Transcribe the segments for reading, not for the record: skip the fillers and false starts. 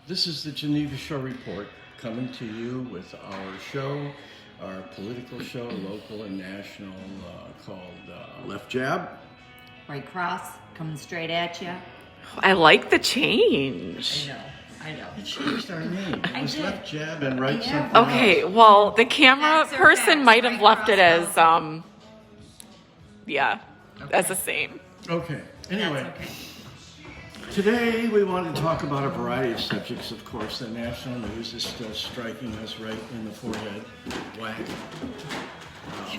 This is the Geneva Show Report coming to you with our show, our political show, local and national, called Left Jab. Right cross, coming straight at you. I like the change. I know. It changed our name. It was did. Left Jab and Right Yeah. Something Okay, else. well, the camera Facts are person facts, might have right left it as, cross as the same. Okay, anyway. That's okay. Today we want to talk about a variety of subjects. Of course, the national news is still striking us right in the forehead. Whack.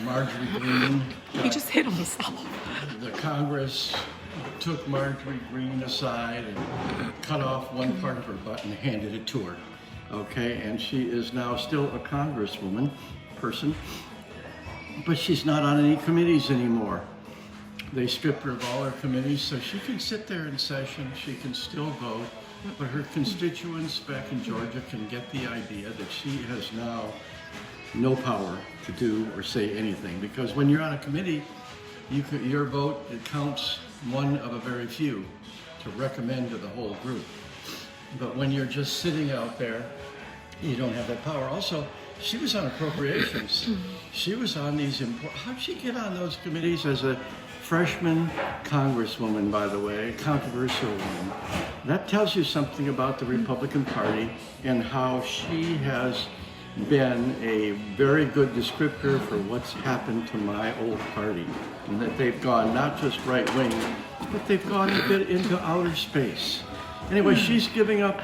Marjorie Greene. He just hit himself. The Congress took Marjorie Greene aside and cut off one part of her butt and handed it to her. Okay, and she is now still a congresswoman person, but she's not on any committees anymore. They stripped her of all her committees, so she can sit there in session, she can still vote, but her constituents back in Georgia can get the idea that she has now no power to do or say anything. Because when you're on a committee, your vote, it counts one of a very few to recommend to the whole group. But when you're just sitting out there, you don't have that power. Also, she was on appropriations. She was on these how'd she get on those committees as a freshman congresswoman, by the way, a controversial one? That tells you something about the Republican Party and how she has been a very good descriptor for what's happened to my old party. And that they've gone not just right wing, but they've gone a bit into outer space. Anyway, she's giving a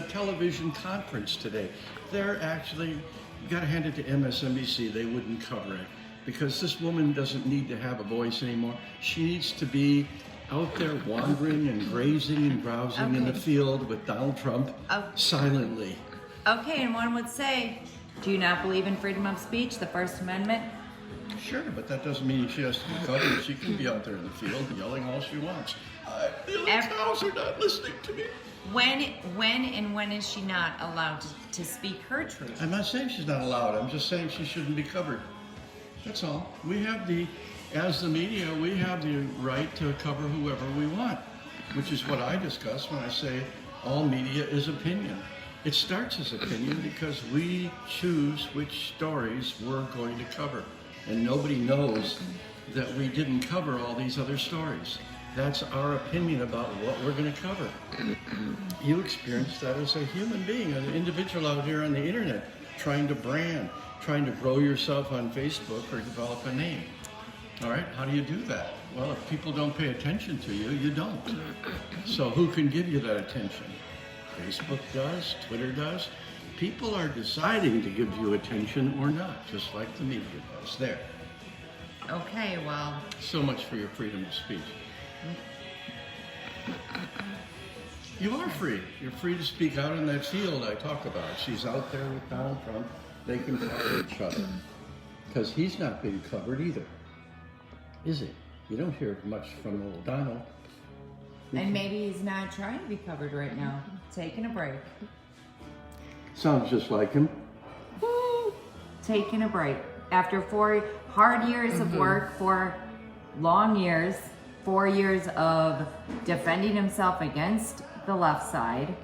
television conference today. They're actually, you gotta hand it to MSNBC, they wouldn't cover it. Because this woman doesn't need to have a voice anymore. She needs to be out there wandering and grazing and browsing in the field with Donald Trump silently. Okay, and one would say, do you not believe in freedom of speech, the First Amendment? Sure, but that doesn't mean she has to be covered. She can be out there in the field yelling all she wants. The other cows are not listening to me. When is she not allowed to speak her truth? I'm not saying she's not allowed. I'm just saying she shouldn't be covered. That's all. We have as the media, we have the right to cover whoever we want, which is what I discuss when I say all media is opinion. It starts as opinion because we choose which stories we're going to cover. And nobody knows that we didn't cover all these other stories. That's our opinion about what we're going to cover. You experience that as a human being, an individual out here on the internet, trying to brand, trying to grow yourself on Facebook or develop a name. All right, how do you do that? Well, if people don't pay attention to you, you don't. So who can give you that attention? Facebook does, Twitter does. People are deciding to give you attention or not, just like the media does. There. Okay, well. So much for your freedom of speech. You are free. You're free to speak out in that field I talk about. She's out there with Donald Trump. They can cover each other. Because he's not being covered either. Is he? You don't hear much from old Donald. And maybe he's not trying to be covered right now. Taking a break. Sounds just like him. Taking a break. After 4 hard years of work, 4 long years, 4 years of defending himself against the left side,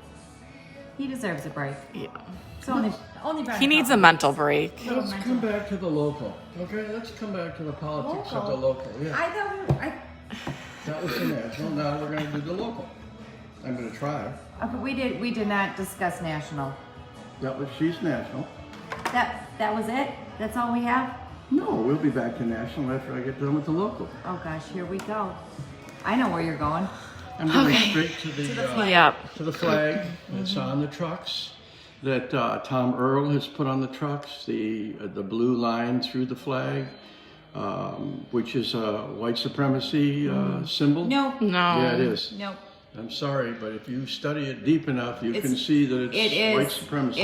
he deserves a break. Yeah. It's only been He needs a mental break. Let's come back to the local. Okay, let's come back to the politics of the local. Yeah. I thought That was the national. Now we're going to do the local. I'm going to try. we did not discuss national. She's national. That was it? That's all we have? No, we'll be back to national after I get done with the local. Oh gosh, here we go. I know where you're going. I'm going straight to the Yep. to the flag that's on the trucks that Tom Earl has put on the trucks. The blue line through the flag, which is a white supremacy symbol. No. Yeah, it is. Nope. I'm sorry, but if you study it deep enough, you can see that it's white supremacy.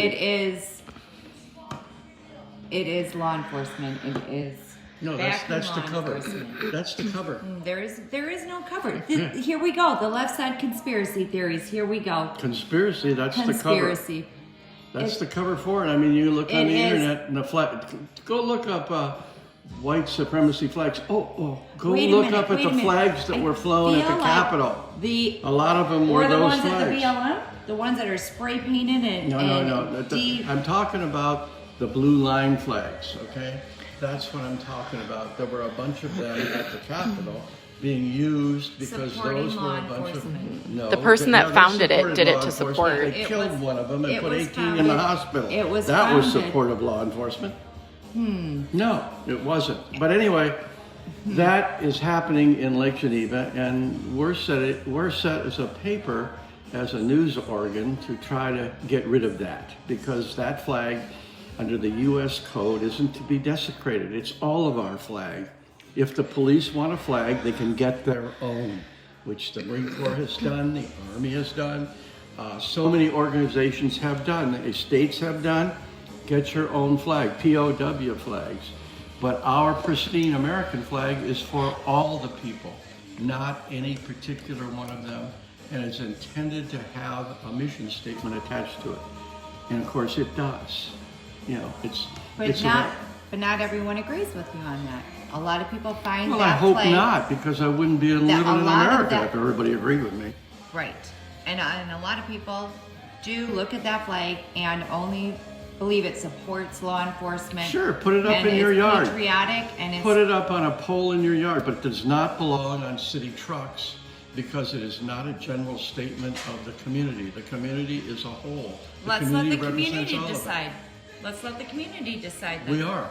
It is law enforcement. It is. No, that's the cover. That's the cover. There is no cover. Here we go. The left side conspiracy theories. Here we go. Conspiracy. That's the cover. Conspiracy. That's the cover for it. I mean, you look on the It is. internet and the flag. Go look up white supremacy flags. Go Wait a look minute, up at wait the a minute. flags that I were flown at the feel like Capitol. The A lot of them or were the those ones flags. at the BLM, the ones that are spray painted and No. D. I'm talking about the blue line flags, okay? That's what I'm talking about. There were a bunch of them at the Capitol being used because Supporting those were law a bunch of... enforcement. No, The person that they founded it supported did it law to enforcement. support. They It killed was- one of them and it put was 18 in the founded- hospital. it was that was founded- support of law enforcement. No, it wasn't. But anyway, that is happening in Lake Geneva, and we're set as a paper, as a news organ, to try to get rid of that, because that flag under the U.S. code isn't to be desecrated. It's all of our flag. If the police want a flag, they can get their own, which the Marine Corps has done, the Army has done, so many organizations have done, the states have done. Get your own flag, POW flags. But our pristine American flag is for all the people, not any particular one of them, and it's intended to have a mission statement attached to it. And of course it does. You know, But not everyone agrees with you on that. A lot of people find well, that I hope flag, not, because I wouldn't be living in a lot of America that- if everybody agreed with me. right? And a lot of people do look at that flag and only believe it supports law enforcement. Sure, put it up and in your it's yard. Patriotic and it's Put it up on a pole in your yard, but it does not belong on city trucks because it is not a general statement of the community. The community is a whole. Let's let the represents community all of it. decide. Let's let the community decide that. We are,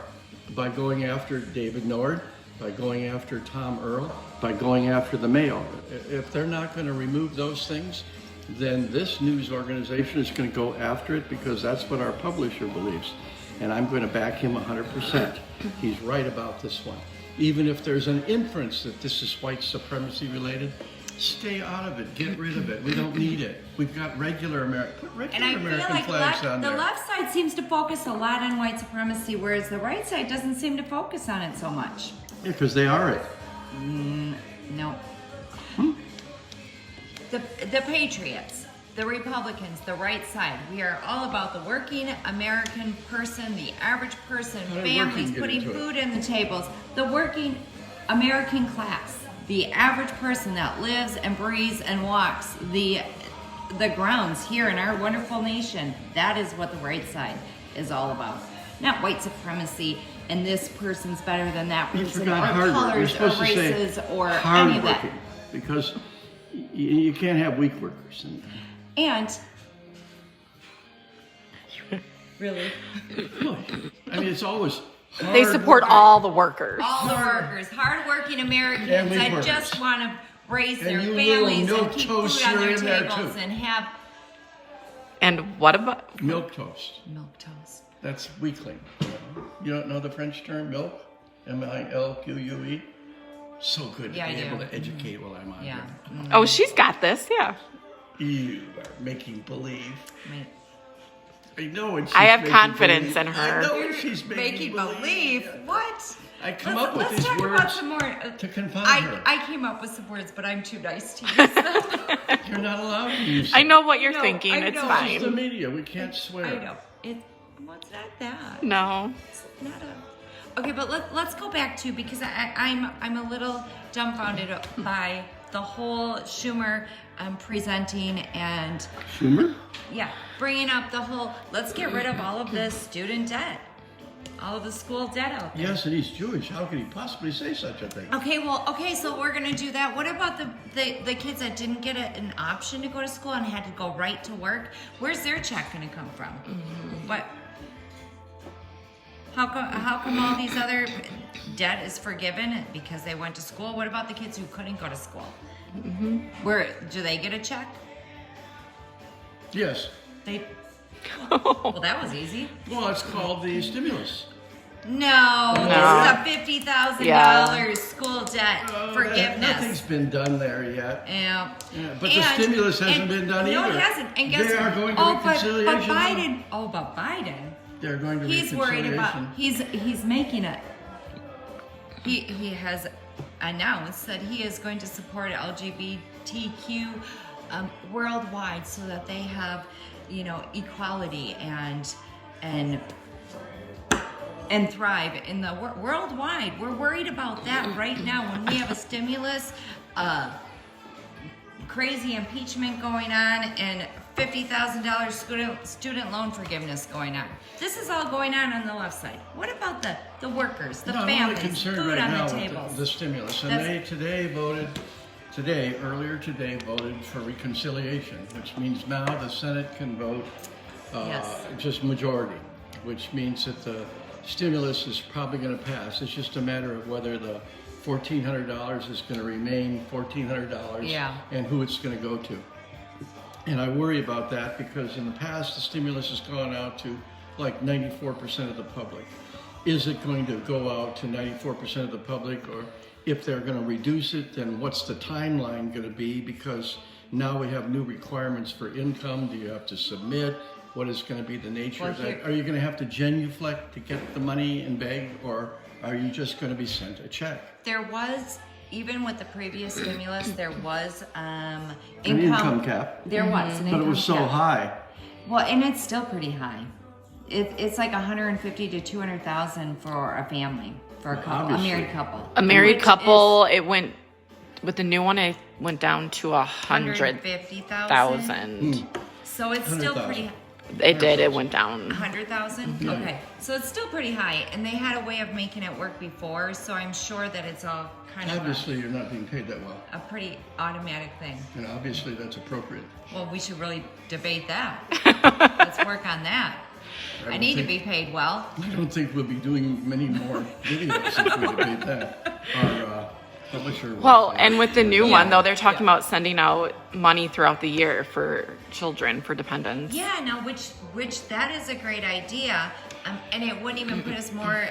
by going after David Nord, by going after Tom Earl, by going after the Mayo. If they're not going to remove those things, then this news organization is going to go after it because that's what our publisher believes. And I'm going to back him 100%. He's right about this one. Even if there's an inference that this is white supremacy related, stay out of it. Get rid of it. We don't need it. We've got regular Put regular And I feel American like flags on the there. left side seems to focus a lot on white supremacy, whereas the right side doesn't seem to focus on it so much. Yeah, because they are it. No. The Patriots, the Republicans, the right side, we are all about the working American person, the average person, How did families, working get putting into it? food in the tables, the working American class, the average person that lives and breathes and walks the grounds here in our wonderful nation. That is what the right side is all about. Not white supremacy and this person's better than that You person, or forgot hard work. You're colors, or supposed to say races, or any hard of that. working, because you can't have weak workers. And really, Look, I mean, it's always hard They support work. all the workers. all the workers, hardworking Americans And weak that workers. just want to raise their you little families and milk keep toast, food on you're their in there tables too. and have And what about Milk toast. milk toast. That's weakling. You don't know the French term milk? M-I-L-Q-U-E? So good to Yeah, I be do. able to educate while I'm on Yeah. here. Oh, she's got this, yeah. You are making believe. Right. I know when she's I have making confidence believe. in her. I know when she's making believe. What? I come up with let's these talk words about some more. to confound I her. came up with some words, but I'm too nice to use them. You're not allowed to use I them. know what you're know, thinking. I It's know. This is the fine. media. We can't swear. I know. Well, it's not that. No. It's not a. Okay, but let's go back to, because I'm a little dumbfounded by the whole Schumer presenting and Schumer? yeah, bringing up the whole, let's get rid of all of this student debt, all of the school debt out there. Yes, and he's Jewish. How could he possibly say such a thing? Okay, so we're gonna do that. What about the kids that didn't get an option to go to school and had to go right to work? Where's their check gonna come from? What? How come all these other debt is forgiven because they went to school? What about the kids who couldn't go to school? Where do they get a check? Yes. They. Well, that was easy. Well, it's called the stimulus. No, this is a $50,000 Yeah. school debt Oh, forgiveness. Nothing's been done there yet. Yeah. Yeah, but the stimulus hasn't been done no, either. No, it hasn't. And guess They are what? going to But reconciliation now. Biden. Oh, but Biden. They're going to He's worried reconciliation. about. He's making it. He has announced that he is going to support LGBTQ worldwide, so that they have, equality and and thrive in the worldwide. We're worried about that right now when we have a stimulus, crazy impeachment going on, and $50,000 student loan forgiveness going on. This is all going on the left side. What about the workers, the No, I'm families, only concerned food right on now the with tables? the stimulus, and they earlier today voted for reconciliation, which means now the Senate can vote Yes. just majority, which means that the stimulus is probably going to pass. It's just a matter of whether the $1,400 is going to remain $1,400 Yeah. and who it's going to go to. And I worry about that because in the past, the stimulus has gone out to like 94% of the public. Is it going to go out to 94% of the public, or if they're going to reduce it, then what's the timeline going to be? Because now we have new requirements for income. Do you have to submit? What is going to be the nature of that? Are you going to have to genuflect to get the money and beg, or are you just going to be sent a check? There was, even with the previous stimulus, there was An income cap. There was an But income it was so cap. high. Well, and it's still pretty high. It's like 150 to 200,000 for a family, for a couple, Obviously. a married couple. A married Which couple, it went, with the new one, it went down to 150,000. So it's still 100,000. pretty. It did, it went down. 100,000? Yeah. Okay. So it's still pretty high. And they had a way of making it work before, so I'm sure that it's all kind of Obviously, you're not being paid that well, a pretty automatic thing. and obviously that's appropriate. Well, we should really debate that. Let's work on that. I don't need to think- be paid well. I don't think we'll be doing many more videos if we debate that. Our publisher. will Well, say- and with the new Yeah. one, though, they're talking Yeah. about sending out money throughout the year for children, for dependents. Yeah, no, which that is a great idea, and it wouldn't even put us more,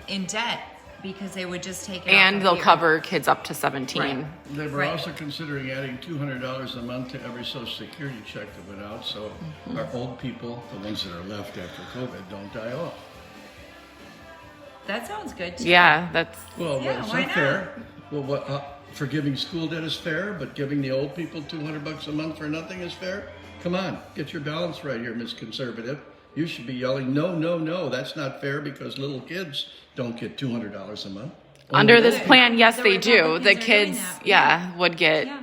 in debt because they would just take it. And off they'll of cover kids up to 17. Right. They were Right. also considering adding $200 a month to every Social Security check that went out, so our old people, the ones that are left after COVID, don't die off. That sounds good. Too. Yeah, that's, Well, Yeah, it's why not not? fair. Well, forgiving school debt is fair, but giving the old people $200 a month for nothing is fair? Come on, get your balance right here, Miss Conservative. You should be yelling, no, no, no, that's not fair because little kids don't get $200 a month. under Only this they- plan, yes, The they do. Republicans The are doing kids, that. yeah, would get Yeah,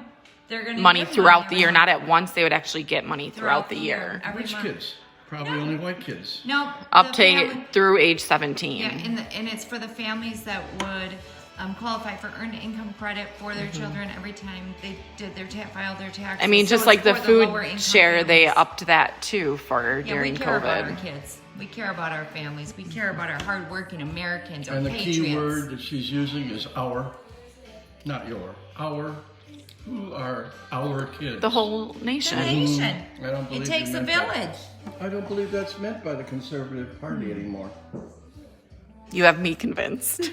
they're gonna money give throughout the year, around- not at once. They would actually get money throughout the year. every Which month. kids? Probably only white kids. No, Up the to family- through age 17. Yeah, and it's for the families that would qualify for earned income credit for their children every time they did filed their taxes. I mean, So just it's like the for food lower income share, they families. upped that too for Yeah, during we care about our COVID. kids. We care about our families. We care about our hardworking Americans, our And the patriots. key word that she's using is our, not your, our. Who are our kids? The whole The nation. nation. I don't believe It takes you a meant that. village. I don't believe that's meant by the Conservative Party anymore. You have me convinced.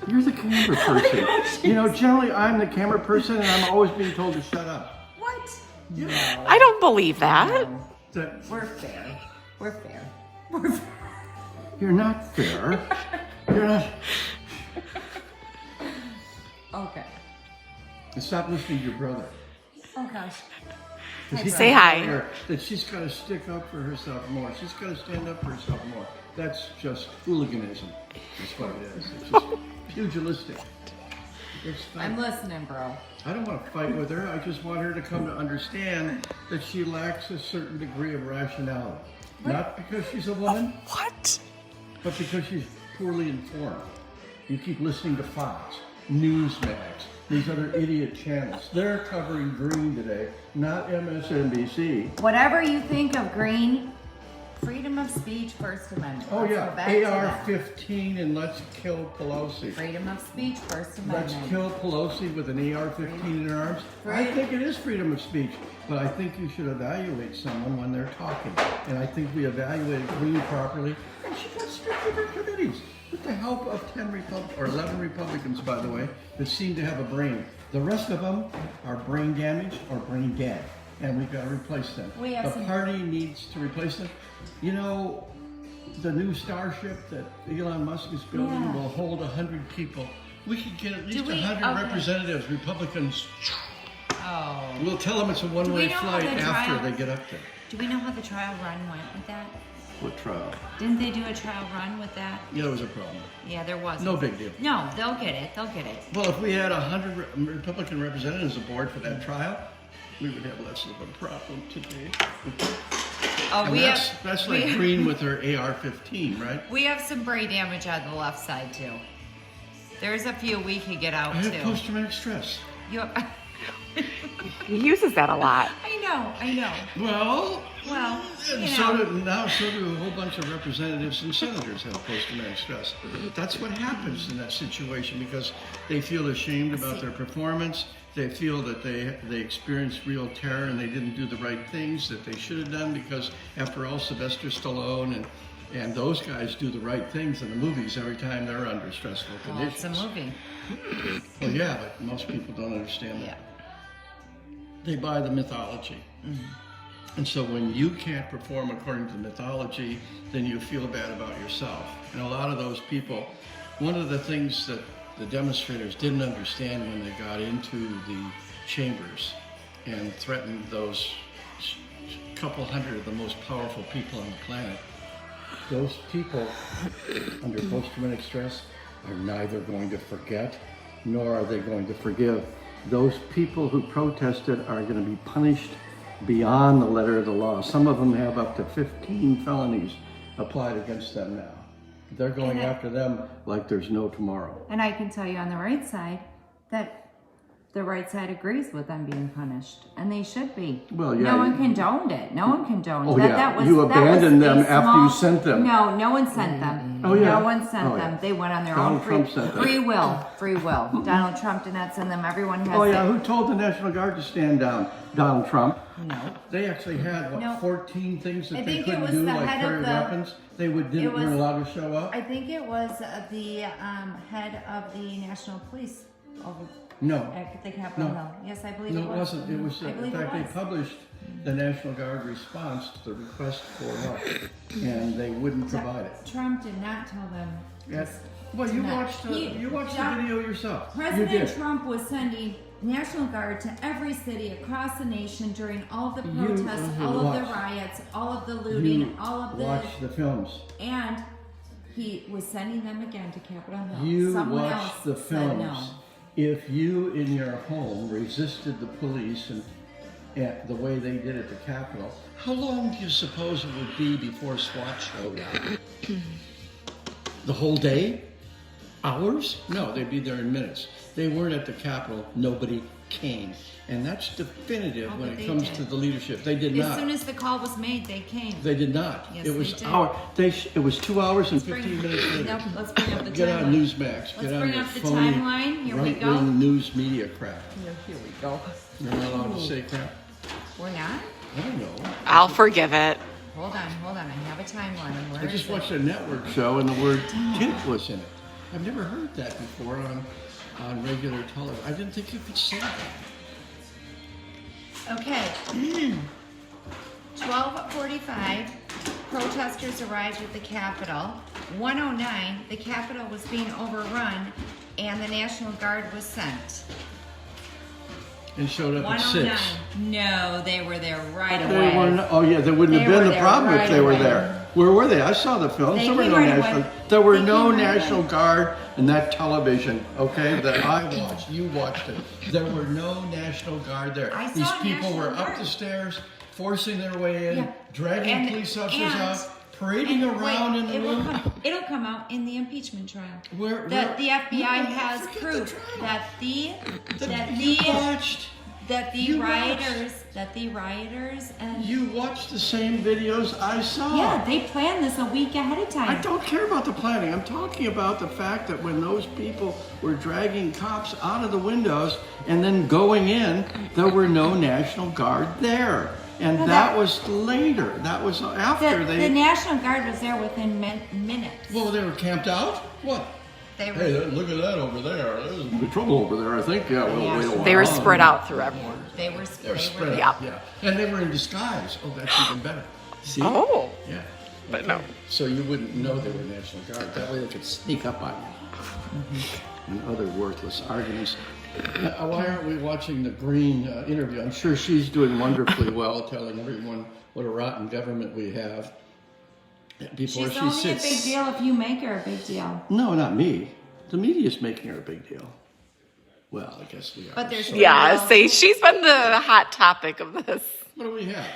You're the camera person. You know, generally I'm the camera person and I'm always being told to shut up. What? You know, I don't believe that. that We're fair. We're fair. We're fair. you're not fair. You're not. Okay. And stop listening to your brother. Oh gosh. 'Cause he Say keeps hi. telling her that she's got to stick up for herself more. She's got to stand up for herself more. That's just hooliganism. That's what it is. It's just pugilistic. It's I'm not, listening, bro. I don't want to fight with her. I just want her to come to understand that she lacks a certain degree of rationality. Not because she's a woman, What? but because she's poorly informed. You keep listening to Fox, Newsmax, these other idiot channels. They're covering Green today, not MSNBC. Whatever you think of Green, freedom of speech, First Amendment. Oh Let's go back to yeah, that. AR-15 and let's kill Pelosi. Freedom of speech, First Let's Amendment. kill Pelosi with an AR-15 in her arms. I Right. think it is freedom of speech, but I think you should evaluate someone when they're talking. And I think we evaluated Green properly, and she got stripped of her committees with the help of 11 Republicans, by the way, that seem to have a brain. The rest of them are brain damaged or brain dead, and we've got to replace them. We have the some- party needs to replace them. You know, the new Starship that Elon Musk is building Yeah. will hold 100 people. We could get at least we- 100 okay. representatives, Republicans. Oh. We'll tell them it's a one-way know how flight the after trial- they get up there. Do we know how the trial run went with that? split trial. Didn't they do a trial run with that? Yeah, there was a problem. Yeah, there was. No big deal. No, they'll get it. They'll get it. Well, if we had 100 Republican representatives aboard for that trial, we would have less of a problem today. Oh, And that's like Green with her AR-15, right? We have some brain damage on the left side too. There's a few we could get out I too. have post-traumatic stress. You have, He uses that a lot. I know. Well, you so know. do a whole bunch of representatives and senators have post-traumatic stress. That's what happens in that situation because they feel ashamed about their performance. They feel that they experienced real terror and they didn't do the right things that they should have done because, after all, Sylvester Stallone and those guys do the right things in the movies every time they're under stressful Well, it's conditions. a movie. Well, yeah, but most people don't understand that. Yeah. They buy the mythology. And so when you can't perform according to the mythology, then you feel bad about yourself. And a lot of those people, one of the things that the demonstrators didn't understand when they got into the chambers and threatened those couple hundred of the most powerful people on the planet, those people under post-traumatic stress are neither going to forget nor are they going to forgive. Those people who protested are going to be punished beyond the letter of the law. Some of them have up to 15 felonies applied against them now. They're going after them like there's no tomorrow. And I can tell you on the right side that the right side agrees with them being punished, and they should be. Well, yeah, No one condoned it. No one condoned Oh, that. yeah. That was, You that abandoned was a them after you small- sent them. No, no one sent them. Oh, yeah. No one sent Oh, yeah. them. They went on their Donald own Trump sent them. free will. Free will. Donald Trump did not send them. Everyone has Oh yeah, it. who told the National Guard to stand down? Donald Trump. No. They actually had, No. 14 things that I they think it couldn't was do, the like head of carry the- weapons. They weren't was- allowed to show up. I think it was the head of the National Police over No. at the Capitol No. Hill. Yes, I believe No, it it was. wasn't. It was, I in believe fact, it they was. published the National Guard response to the request for help, and they wouldn't provide it. Trump did not tell them. Yes. Well, you not. watched, He- you watched the John- video yourself. You President did. Trump was sending National Guard to every city across the nation during all of the protests, all of the watched. riots, all of the looting, You all of the watched the films. and he was sending them again to Capitol Hill. You Someone else watched the said no. films. If you in your home resisted the police and the way they did at the Capitol, how long do you suppose it would be before SWAT showed up? The whole day? Hours? No, they'd be there in minutes. They weren't at the Capitol. Nobody came. And that's definitive Oh, when but it they comes did. to the leadership. They did As not. soon as the call was made, they came. They did not. Yes, it was they did. It was 2 hours and Let's 15 minutes later. Nope, let's bring up the Get on timeline. Newsmax. Let's Get on bring your up the phony timeline. Here we go. right-wing news media crap. Here we go. You're not allowed to say crap. We're not? I don't know. I'll forgive it. Hold on. I have a timeline. Where I just is it? watched a network show and the word tint was in it. I've never heard that before on regular television. I didn't think you could say that. Okay. 12:45, protesters arrived at the Capitol. 1:09, the Capitol was being overrun and the National Guard was sent. And showed up at 1:09. 6. No, they were there right They away. were, oh yeah, there wouldn't They have were been the there problem if right they were away. there. Where were they? I saw the films. They There were came no right national. away. There were They no came right National away. Guard in that television. Okay, that I watched. You watched it. There were no National Guard there. I saw These people National were up Guard. the stairs, forcing their way in, Yeah. dragging And- police officers and- out, parading And around wait, in the it will room. it'll come out in the impeachment trial. Where- that the FBI no, has forget the proof trial. that You watched. You that the rioters and You watched the same videos I saw. yeah, they planned this a week ahead of time. I don't care about the planning. I'm talking about the fact that when those people were dragging cops out of the windows and then going in, there were no National Guard there. And Well, that that- was later. That was after the they. National Guard was there within minutes. Well, they were camped out? What? They were. Hey, look at that over there. There's the trouble over there, I think. Yeah, we'll Yeah. wait a while. They were spread out through everyone. They were. They were spread Yeah. out. Yeah. And they were in disguise. Oh, that's even better. See? Oh, Yeah. but no. So you wouldn't know they were National Guard. That way they could sneak up on you. And other worthless arguments. Why aren't we watching the Green interview? I'm sure she's doing wonderfully well, telling everyone what a rotten government we have. before She's she only sits. a big deal if you make her a big deal. No, not me. The media's making her a big deal. Well, I guess we are. But there's- So- Yeah, see, she's been the hot topic of this. What do we have?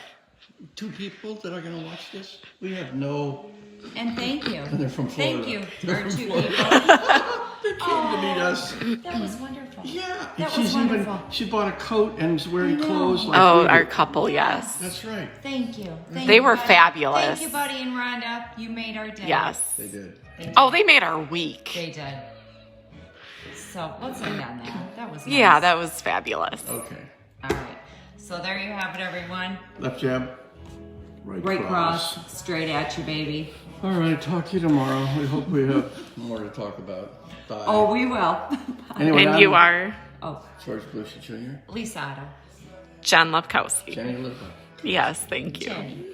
2 people that are going to watch this? We have no. And thank you. And they're from Florida. Thank you, They're our from 2 Florida. people. They came to meet us. That was wonderful. Yeah, That she's was wonderful. she bought a coat and is wearing I know. clothes like Oh, we our do. couple, yes. That's right. Thank you. Thank They you, were Buddy. fabulous. Thank you, Buddy and Rhonda. You made our day. Yes. They did. Oh, they made our week. They did. So let's end on that. That was nice. Yeah, that was fabulous. Okay. All right. So there you have it, everyone. Left jab. Right cross, straight at you, baby. All right. Talk to you tomorrow. We hope we have more to talk about. Bye. Oh, we will. Anyway, And I'm you are Oh, George Belushi Jr. Lisa Otto. John Lepkowski. Jenny Lipa. Yes, thank you. Jenny.